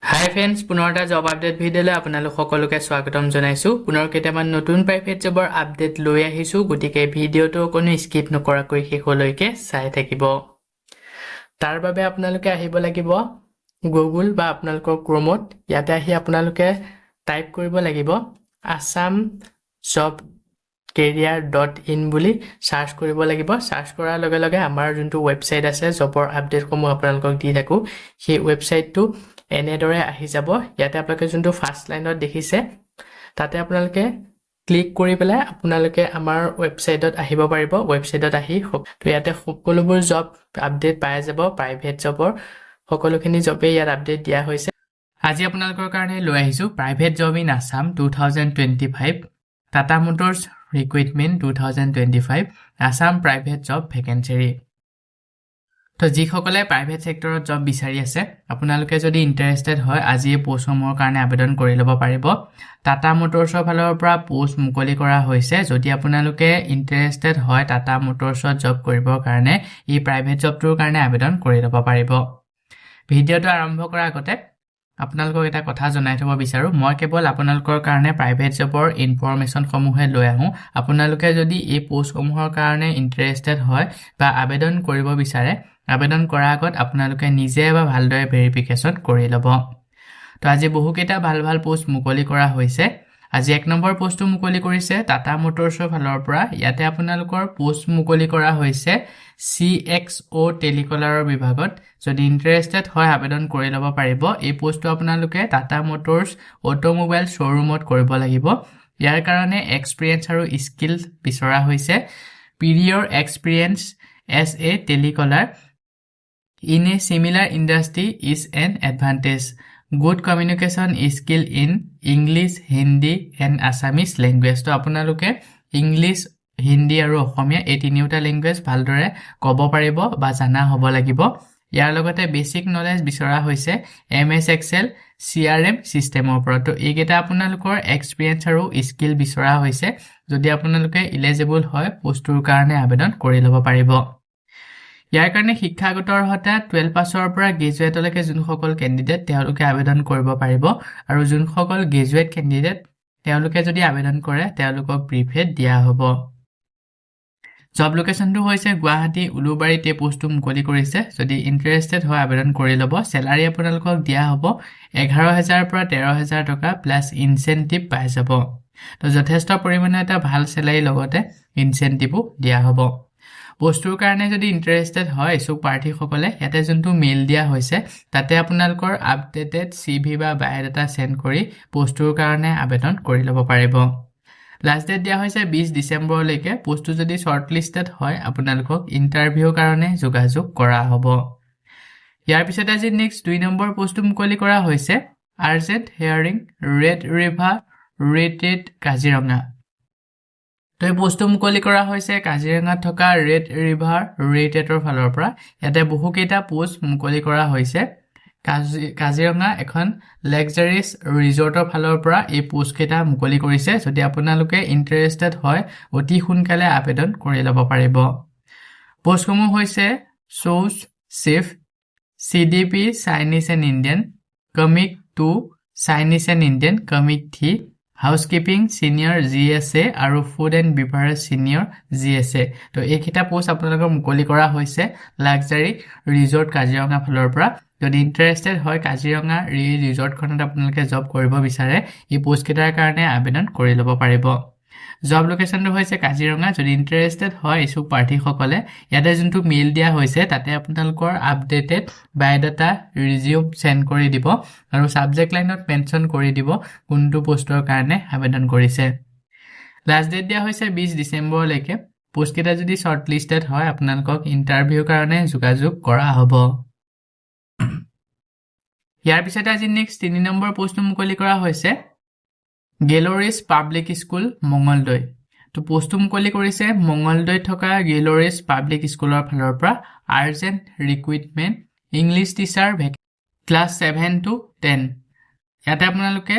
হাই friends, পুনৰ এটা job update ভিডিঅ'লৈ আপোনালোক সকলোকে স্বাগতম জনাইছোঁ। পুনৰ কেইটামান নতুন প্ৰাইভেট জবৰ আপডেট লৈ আহিছোঁ, গতিকে ভিডিঅ'টো কোনো স্কিপ নকৰাকৈ শেষলৈকে চাই থাকিব। তাৰ বাবে আপোনালোকে আহিব লাগিব গুগল বা আপোনালোকৰ ক্ৰমত। ইয়াতে আহি আপোনালোকে টাইপ কৰিব লাগিব আছাম জব career.in বুলি সাৰ্চ কৰিব লাগিব। সাৰ্চ কৰাৰ লগে লগে আমাৰ যোনটো ৱেবছাইট আছে জবৰ আপডেটসমূহ আপোনালোকক দি থাকোঁ, সেই ৱেবছাইটটো এনেদৰে আহি যাব। ইয়াতে আপোনালোকে যোনটো ফাৰ্ষ্ট লাইনত দেখিছে তাতে আপোনালোকে ক্লিক কৰি পেলাই আপোনালোকে আমাৰ ৱেবছাইটত আহিব পাৰিব। ৱেবছাইটত আহি তো ইয়াতে সকলোবোৰ জব আপডেট পাই যাব। প্ৰাইভেট জবৰ সকলোখিনি জবেই ইয়াত আপডেট দিয়া হৈছে। আজি আপোনালোকৰ কাৰণে লৈ আহিছোঁ private job in Assam 2025, Tata Motors recruitment 2025, Assam private job vacancy. তো যিসকলে প্ৰাইভেট ছেক্টৰত জব বিচাৰি আছে, আপোনালোকে যদি ইণ্টাৰেষ্টেড হয় আজি এই পোষ্টসমূহৰ কাৰণে আবেদন কৰি ল'ব পাৰিব। টাটা মটৰ্ছৰ ফালৰ পৰা পোষ্ট মুকলি কৰা হৈছে। যদি আপোনালোকে ইণ্টাৰেষ্টেড হয় টাটা মটৰ্ছত জব কৰিবৰ কাৰণে, এই প্ৰাইভেট জবটোৰ কাৰণে আবেদন কৰি ল'ব পাৰিব। ভিডিঅ'টো আৰম্ভ কৰাৰ আগতে আপোনালোকক এটা কথা জনাই থ'ব বিচাৰোঁ, মই কেৱল আপোনালোকৰ কাৰণে প্ৰাইভেট জবৰ ইনফৰমেশ্যনসমূহে লৈ আহোঁ। আপোনালোকে যদি এই পোষ্টসমূহৰ কাৰণে ইণ্টাৰেষ্টেড হয় বা আবেদন কৰিব বিচাৰে, আবেদন কৰাৰ আগত আপোনালোকে নিজে বা ভালদৰে ভেৰিফিকেশ্যন কৰি ল'ব। তো আজি বহুকেইটা ভাল ভাল পোষ্ট মুকলি কৰা হৈছে। আজি 1 নম্বৰ পোষ্টটো মুকলি কৰিছে টাটা মটৰ্ছৰ ফালৰ পৰা। ইয়াতে আপোনালোকৰ পোষ্ট মুকলি কৰা হৈছে CXO টেলিকলাৰৰ বিভাগত। যদি ইণ্টাৰেষ্টেড হয় আবেদন কৰি ল'ব পাৰিব। এই পোষ্টটো আপোনালোকে টাটা মটৰ্ছ অটোমোবাইল শ্ব'ৰুমত কৰিব লাগিব। ইয়াৰ কাৰণে এক্সপিৰিয়েঞ্চ আৰু স্কিল বিচৰা হৈছে। Prior experience as a telecaller in a similar industry is an advantage. Good communication skill in English, Hindi and Assamese language. তো আপোনালোকে ইংলিছ, হিন্দী আৰু অসমীয়া এই তিনিওটা লেংগুৱেজ ভালদৰে ক'ব পাৰিব বা জানা হ'ব লাগিব। ইয়াৰ লগতে বেছিক নলেজ বিচৰা হৈছে MS Excel, CRM চিষ্টেমৰ ওপৰত। তো এইকেইটা আপোনালোকৰ এক্সপিৰিয়েঞ্চ আৰু স্কিল বিচৰা হৈছে। যদি আপোনালোকে ইলিজিবল হয় পোষ্টটোৰ কাৰণে আবেদন কৰি ল'ব পাৰিব। ইয়াৰ কাৰণে শিক্ষাগত অৰ্হতা 12 পাছৰ পৰা গ্ৰেজুৱেটলৈকে যোনসকল কেণ্ডিডেট তেওঁলোকে আবেদন কৰিব পাৰিব, আৰু যোনসকল গ্ৰেজুৱেট কেণ্ডিডেট তেওঁলোকে যদি আবেদন কৰে তেওঁলোকক প্ৰিফেড দিয়া হ'ব। জব লোকেশ্যনটো হৈছে গুৱাহাটী উলুবাৰীত এই পোষ্টটো মুকলি কৰিছে। যদি ইণ্টাৰেষ্টেড হয় আবেদন কৰি ল'ব। চেলাৰী আপোনালোকক দিয়া হ'ব 11,000 পৰা 13,000 টকা প্লাছ ইনচেণ্টিভ পাই যাব। তো যথেষ্ট পৰিমাণে এটা ভাল চেলাৰী লগতে ইনচেণ্টিভো দিয়া হ'ব। পোষ্টটোৰ কাৰণে যদি ইণ্টাৰেষ্টেড হয় ইচ্ছুক প্ৰাৰ্থীসকলে ইয়াতে যোনটো মেইল দিয়া হৈছে তাতে আপোনালোকৰ আপডেটেড CV বা বায়'ডাটা চেণ্ড কৰি পোষ্টটোৰ কাৰণে আবেদন কৰি ল'ব পাৰিব। লাষ্ট ডেট দিয়া হৈছে 20 ডিচেম্বৰলৈকে। পোষ্টটো যদি শ্বৰ্টলিষ্টেড হয় আপোনালোকক ইণ্টাৰভিউৰ কাৰণে যোগাযোগ কৰা হ'ব। ইয়াৰ পিছতে আজি নেক্সট 2 নম্বৰ পোষ্টটো মুকলি কৰা হৈছে urgent hearing red river rated Kaziranga. তো এই পোষ্টটো মুকলি কৰা হৈছে কাজিৰঙাত থকা ৰেড ৰিভাৰ ৰেটেডৰ ফালৰ পৰা। ইয়াতে বহুকেইটা পোষ্ট মুকলি কৰা হৈছে। কাজিৰঙা এখন লাক্সাৰিয়াছ ৰিজৰ্টৰ ফালৰ পৰা এই পোষ্টকেইটা মুকলি কৰিছে। যদি আপোনালোকে ইণ্টাৰেষ্টেড হয় অতি সোনকালে আবেদন কৰি ল'ব পাৰিব। পোষ্টসমূহ হৈছে sous chef, CDP Chinese and Indian, commis 2 Chinese and Indian, commis 3 housekeeping senior GSA আৰু food and beverage senior GSA। তো এইকেইটা পোষ্ট আপোনালোকৰ মুকলি কৰা হৈছে লাক্সাৰি ৰিজৰ্ট কাজিৰঙা ফালৰ পৰা। যদি ইণ্টাৰেষ্টেড হয় কাজিৰঙা ৰিজৰ্টখনত আপোনালোকে জব কৰিব বিচাৰে, এই পোষ্টকেইটাৰ কাৰণে আবেদন কৰি ল'ব পাৰিব। জব লোকেশ্যনটো হৈছে কাজিৰঙা। যদি ইণ্টাৰেষ্টেড হয় ইচ্ছুক প্ৰাৰ্থীসকলে ইয়াতে যোনটো মেইল দিয়া হৈছে তাতে আপোনালোকৰ আপডেটেড বায়'ডাটা ৰিজিউম চেণ্ড কৰি দিব আৰু ছাবজেক্ট লাইনত মেনশ্যন কৰি দিব কোনটো পোষ্টৰ কাৰণে আবেদন কৰিছে। লাষ্ট ডেট দিয়া হৈছে 20 ডিচেম্বৰলৈকে। পোষ্টকেইটা যদি শ্বৰ্টলিষ্টেড হয় আপোনালোকক ইণ্টাৰভিউৰ কাৰণে যোগাযোগ কৰা হ'ব। ইয়াৰ পিছতে আজি নেক্সট 3 নম্বৰ পোষ্টটো মুকলি কৰা হৈছে গেলৰিছ পাব্লিক স্কুল মঙলদৈ। তো পোষ্টটো মুকলি কৰিছে মঙলদৈত থকা গেলৰিছ পাব্লিক স্কুলৰ ফালৰ পৰা urgent recruitment English teacher class 7 to 10। ইয়াতে আপোনালোকে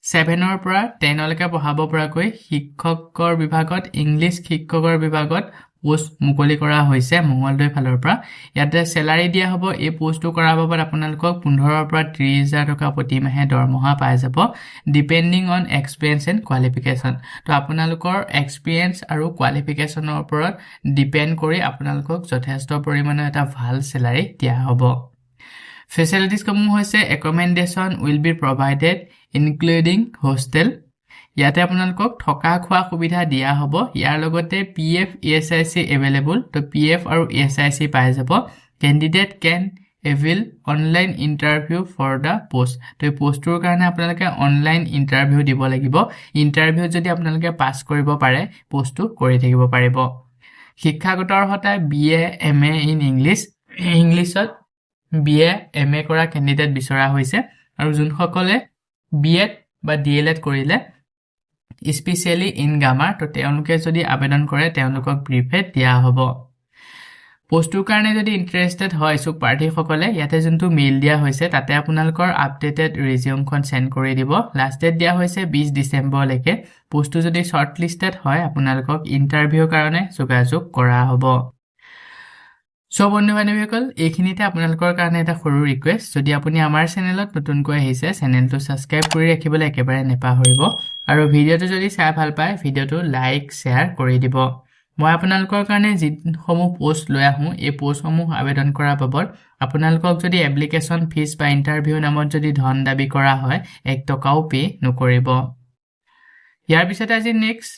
7ৰ পৰা 10লৈকে পঢ়াব পৰাকৈ শিক্ষকৰ বিভাগত ইংলিছ শিক্ষকৰ বিভাগত পোষ্ট মুকলি কৰা হৈছে মঙ্গলদৈ ফালৰ পৰা ইয়াতে স্যালাৰি দিয়া হ'ব এই পোষ্টটো কৰাৰ বাবে আপোনালোকক 15 পৰা 30,000 টকা প্ৰতি মাহে দৰমহা পাই যাব depending on experience and qualification তো আপোনালোকৰ এক্সপেৰিয়েন্স আৰু কোৱালিফিকেশনৰ ওপৰত ডিপেন্ড কৰি আপোনালোকক যথেষ্ট পৰিমাণৰ এটা ভাল স্যালাৰি দিয়া হ'ব ফেচিলিটিজ সমূহ হৈছে accommodation will be provided including hostel ইয়াতে আপোনালোকক থকা খোৱা সুবিধা দিয়া হ'ব ইয়াৰ লগতে PF ESIC available তো PF আৰু ESIC পাই যাব candidate can avail online interview for the post তো এই পোষ্টৰ কাৰণে আপোনালোকে অনলাইন ইন্টাৰভিউ দিব লাগিব ইন্টাৰভিউ যদি আপোনালোকে পাস কৰিব পাৰে পোষ্টটো কৰি থাকিব পাৰিব শিক্ষাগত অৰ্হতা BA MA in English ইংলিছত BA MA কৰা ক্যান্ডিডেট বিচৰা হৈছে আৰু যোনসকলে BEd বা DLEd কৰিলে স্পেশালি ইন গ্ৰামাৰ তো তেওঁলোকে যদি আবেদন কৰে তেওঁলোকক প্ৰিফেড দিয়া হ'ব পোষ্টৰ কাৰণে যদি ইন্টাৰেষ্টেড হয় সো পাৰ্টি সকলে ইয়াতে যোনটো মেইল দিয়া হৈছে তাতে আপোনালোকৰ আপডেটেড ৰিজিউমখন সেন্ড কৰি দিব লাষ্ট ডেট দিয়া হৈছে 20 ডিসেম্বৰ লৈকে পোষ্টটো যদি শৰ্ট লিষ্টেড হয় আপোনালোকক ইন্টাৰভিউ কাৰণে যোগাযোগ কৰা হ'ব সো বন্ধু-বান্ধৱীসকল এইখিনিতে আপোনালোকৰ কাৰণে এটা সৰু ৰিকুৱেষ্ট যদি আপুনি আমাৰ চেনেলত নতুনকৈ আহিছে চেনেলটো সাবস্ক্ৰাইব কৰি ৰাখিবলৈ একেবাৰে নেপাহৰিব আৰু ভিডিওটো যদি চাই ভাল পায় ভিডিওটো লাইক শেয়াৰ কৰি দিব মই আপোনালোকৰ কাৰণে যিসমূহ পোষ্ট লৈ আহোঁ এই পোষ্টসমূহ আবেদন কৰাৰ বাবদ আপোনালোকক যদি এপ্লিকেশন ফিজ বা ইন্টাৰভিউ নামত যদি ধন দাবী কৰা হয় 1 টকাও পে নকৰিব ইয়াৰ পিছত আজি নেক্সট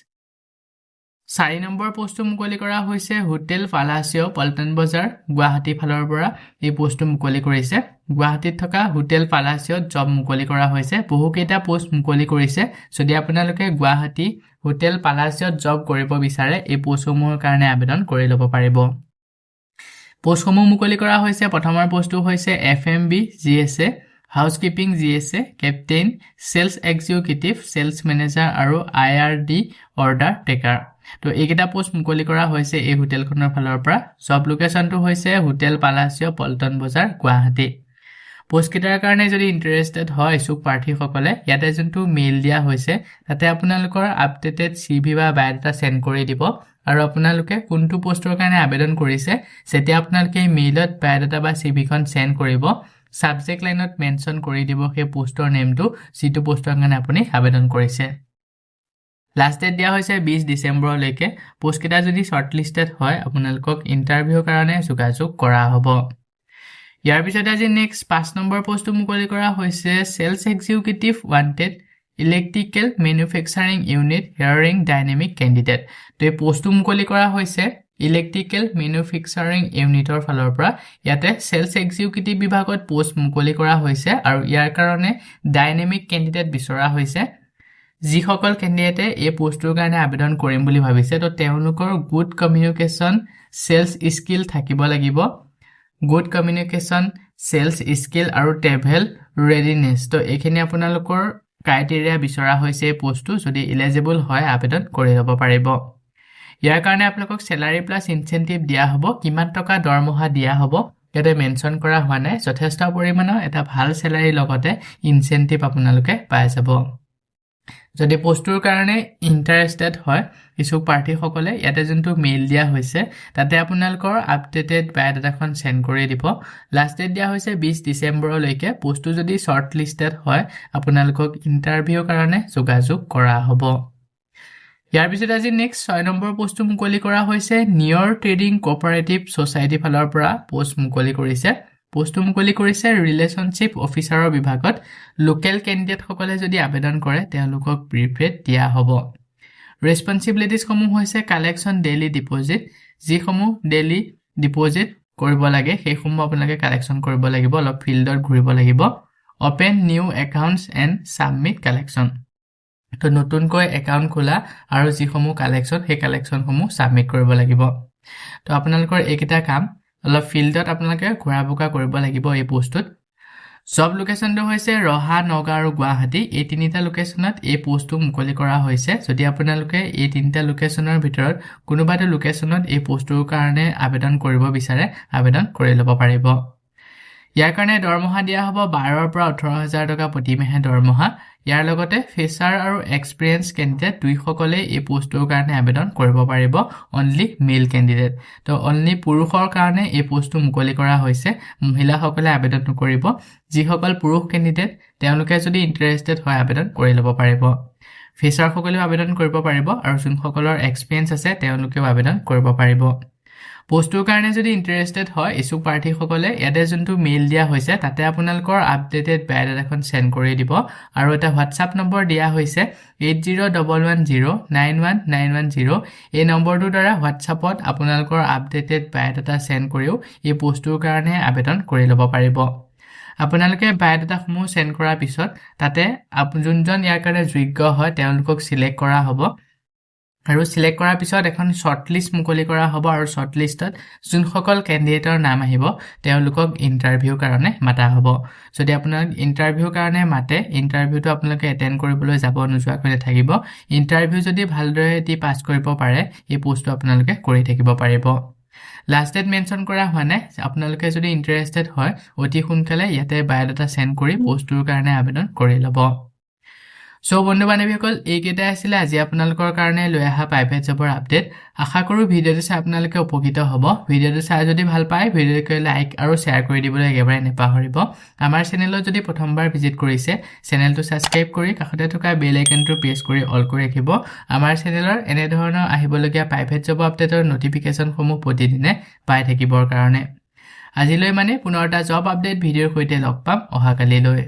4 নম্বৰ পোষ্টটো মুকলি কৰা হৈছে হোটেল পালাচিও পল্টন বজাৰ গুৱাহাটী ফালৰ পৰা এই পোষ্টটো মুকলি কৰিছে গুৱাহাটীত থকা হোটেল পালাচিওত জব মুকলি কৰা হৈছে বহুকেইটা পোষ্ট মুকলি কৰিছে যদি আপোনালোকে গুৱাহাটী হোটেল পালাচিওত জব কৰিব বিচাৰে এই পোষ্টসমূহৰ কাৰণে আবেদন কৰি ল'ব পাৰিব পোষ্টসমূহ মুকলি কৰা হৈছে প্ৰথমৰ পোষ্টটো হৈছে FMB GSA housekeeping GSA captain sales executive sales manager আৰু IRD অৰ্ডাৰ টেকাৰ তো এইকেইটা পোষ্ট মুকলি কৰা হৈছে এই হোটেলখনৰ ফালৰ পৰা জব লোকেশনটো হৈছে হোটেল পালাচিও পল্টন বজাৰ গুৱাহাটী পোষ্ট কেইটাৰ কাৰণে যদি ইন্টাৰেষ্টেড হয় সো পাৰ্টি সকলে ইয়াতে যোনটো মেইল দিয়া হৈছে তাতে আপোনালোকৰ আপডেটেড CV বা বায়োডাটা সেন্ড কৰি দিব আৰু আপোনালোকে কোনটো পোষ্টৰ কাৰণে আবেদন কৰিছে সেটা আপোনালোকে মেইলত বায়োডাটা বা CV খন সেন্ড কৰিব সাবজেক্ট লাইনত মেনশন কৰি দিব সেই পোষ্টৰ নেমটো সিটো পোষ্টৰ কাৰণে আপুনি আবেদন কৰিছে লাষ্ট ডেট দিয়া হৈছে 20 ডিসেম্বৰ লৈকে পোষ্ট কেইটা যদি শৰ্ট লিষ্টেড হয় আপোনালোকক ইন্টাৰভিউ কাৰণে যোগাযোগ কৰা হ'ব ইয়াৰ পিছত আজি নেক্সট 5 নম্বৰ পোষ্টটো মুকলি কৰা হৈছে sales executive wanted electrical manufacturing unit hiring dynamic candidate তো এই পোষ্টটো মুকলি কৰা হৈছে ইলেক্ট্ৰিকেল ম্যানুফ্যাকচাৰিং ইউনিটৰ ফালৰ পৰা ইয়াতে সেলস এক্সিকিউটিভ বিভাগত পোষ্ট মুকলি কৰা হৈছে আৰু ইয়াৰ কাৰণে ডাইনামিক ক্যান্ডিডেট বিচৰা হৈছে যিসকল ক্যান্ডিডেটে এই পোষ্টৰ কাৰণে আবেদন কৰিম বুলি ভাবিছে তো তেওঁলোকৰ গুড কমিউনিকেশন সেলস স্কিল থাকিব লাগিব গুড কমিউনিকেশন সেলস স্কিল আৰু ট্ৰেভেল ৰেডিনেছ তো এইখিনি আপোনালোকৰ ক্ৰাইটেৰিয়া বিচৰা হৈছে এই পোষ্টটো যদি এলিজিবল হয় আবেদন কৰি ল'ব পাৰিব ইয়াৰ কাৰণে আপোনালোকক স্যালাৰি প্লাস ইনসেন্টিভ দিয়া হ'ব কিমান টকা দৰমহা দিয়া হ'ব ইয়াতে মেনশন কৰা হোৱা নাই যথেষ্ট পৰিমাণৰ এটা ভাল স্যালাৰি লগতে ইনসেন্টিভ আপোনালোকে পাই যাব যদি পোষ্টৰ কাৰণে ইন্টাৰেষ্টেড হয় কিছু পাৰ্টি সকলে ইয়াতে যোনটো মেইল দিয়া হৈছে তাতে আপোনালোকৰ আপডেটেড বায়োডাটাখন সেন্ড কৰি দিব লাষ্ট ডেট দিয়া হৈছে 20 ডিসেম্বৰ লৈকে পোষ্টটো যদি শৰ্ট লিষ্টেড হয় আপোনালোকক ইন্টাৰভিউ কাৰণে যোগাযোগ কৰা হ'ব ইয়াৰ পিছত আজি নেক্সট 6 নম্বৰ পোষ্টটো মুকলি কৰা হৈছে নিয়ৰ ট্ৰেডিং কোঅপাৰেটিভ সোসাইটি ফালৰ পৰা পোষ্ট মুকলি কৰিছে পোষ্টটো মুকলি কৰিছে ৰিলেশনশিপ অফিচাৰৰ বিভাগত লোকেল ক্যান্ডিডেট সকলে যদি আবেদন কৰে তেওঁলোকক প্ৰিফেড দিয়া হ'ব ৰেসপন্সিবিলিটিজ সমূহ হৈছে কালেকশন ডেইলি ডিপোজিট যিসমূহ ডেইলি ডিপোজিট কৰিব লাগে সেইসমূহ আপোনালোকে কালেকশন কৰিব লাগিব অলপ ফিল্ডত ঘূৰিব লাগিব open new accounts and submit collection তো নতুনকৈ একাউন্ট খোলা আৰু যিসমূহ কালেকশন সেই কালেকশন সমূহ সাবমিট কৰিব লাগিব তো আপোনালোকৰ এইকেইটা কাম অলপ ফিল্ডত আপোনালোকে ঘূৰা-বুকা কৰিব লাগিব এই পোষ্টত জব লোকেশনটো হৈছে ৰহা নগা আৰু গুৱাহাটী এই তিনিটা লোকেশনত এই পোষ্টটো মুকলি কৰা হৈছে যদি আপোনালোকে এই তিনিটা লোকেশনৰ ভিতৰত কোনোবাটো লোকেশনত এই পোষ্টৰ কাৰণে আবেদন কৰিব বিচাৰে আবেদন কৰি ল'ব পাৰিব ইয়াৰ কাৰণে দৰমহা দিয়া হ'ব 12ৰ পৰা 18,000 টকা প্ৰতি মাহে দৰমহা। ইয়াৰ লগতে ফ্ৰেছাৰ আৰু এক্সপিৰিয়েন্স কেণ্ডিডেট দুইসকলে এই পোষ্টটোৰ কাৰণে আবেদন কৰিব পাৰিব, অনলি মেল কেণ্ডিডেট। তো অনলি পুৰুষৰ কাৰণে এই পোষ্টটো মুকলি কৰা হৈছে, মহিলাসকলে আবেদন নকৰিব। যিসকল পুৰুষ কেণ্ডিডেট তেওঁলোকে যদি ইণ্টাৰেষ্টেড হয় আবেদন কৰি ল'ব পাৰিব। ফ্ৰেছাৰসকলেও আবেদন কৰিব পাৰিব আৰু যোনসকলৰ এক্সপিৰিয়েন্স আছে তেওঁলোকেও আবেদন কৰিব পাৰিব। পোষ্টটোৰ কাৰণে যদি ইণ্টাৰেষ্টেড হয় ইচ্ছুক প্ৰাৰ্থীসকলে ইয়াতে যোনটো মেইল দিয়া হৈছে তাতে আপোনালোকৰ আপডেটেড বায়'ডাটাখন চেণ্ড কৰি দিব আৰু এটা হোৱাটছআপ নম্বৰ দিয়া হৈছে 8011091910। এই নম্বৰটোৰ দ্বাৰা হোৱাটছআপত আপোনালোকৰ আপডেটেড বায়'ডাটা চেণ্ড কৰিও এই পোষ্টটোৰ কাৰণে আবেদন কৰি ল'ব পাৰিব। আপোনালোকে বায়'ডাটাসমূহ চেণ্ড কৰাৰ পিছত তাতে যোনজন ইয়াৰ কাৰণে যোগ্য হয় তেওঁলোকক চিলেক্ট কৰা হ'ব আৰু চিলেক্ট কৰাৰ পিছত এখন শ্বৰ্টলিষ্ট মুকলি কৰা হ'ব আৰু শ্বৰ্টলিষ্টত যোনসকল কেণ্ডিডেটৰ নাম আহিব তেওঁলোকক ইণ্টাৰভিউৰ কাৰণে মাতা হ'ব। যদি আপোনালোক ইণ্টাৰভিউৰ কাৰণে মাতে ইণ্টাৰভিউটো আপোনালোকে এটেণ্ড কৰিবলৈ যাব নোযোৱাকৈ নাথাকিব। ইণ্টাৰভিউ যদি ভালদৰে দি পাছ কৰিব পাৰে এই পোষ্টটো আপোনালোকে কৰি থাকিব পাৰিব। লাষ্ট ডেট মেনশ্যন কৰা হোৱা নাই। আপোনালোকে যদি ইণ্টাৰেষ্টেড হয় অতি সোনকালে ইয়াতে বায়'ডাটা চেণ্ড কৰি পোষ্টটোৰ কাৰণে আবেদন কৰি ল'ব। সো বন্ধু বান্ধৱীসকল এইকেইটাই আছিলে আজি আপোনালোকৰ কাৰণে লৈ অহা প্ৰাইভেট জবৰ আপডেট। আশা কৰোঁ ভিডিঅ'টো চাই আপোনালোকে উপকৃত হ'ব। ভিডিঅ'টো চাই যদি ভাল পায় ভিডিঅ'টোকে লাইক আৰু শ্বেয়াৰ কৰি দিবলৈ একেবাৰে নাপাহৰিব। আমাৰ চেনেলত যদি প্ৰথমবাৰ ভিজিট কৰিছে চেনেলটো ছাবস্ক্ৰাইব কৰি কাষতে থকা বেল আইকনটো প্ৰেছ কৰি অল কৰি ৰাখিব। আমাৰ চেনেলৰ এনেধৰণৰ আহিবলগীয়া প্ৰাইভেট জব আপডেটৰ নটিফিকেশ্যনসমূহ প্ৰতিদিনে পাই থাকিবৰ কাৰণে। আজিলৈ পুনৰ এটা জব আপডেট ভিডিঅ'ৰ সৈতে লগ পাম অহাকালিলৈ।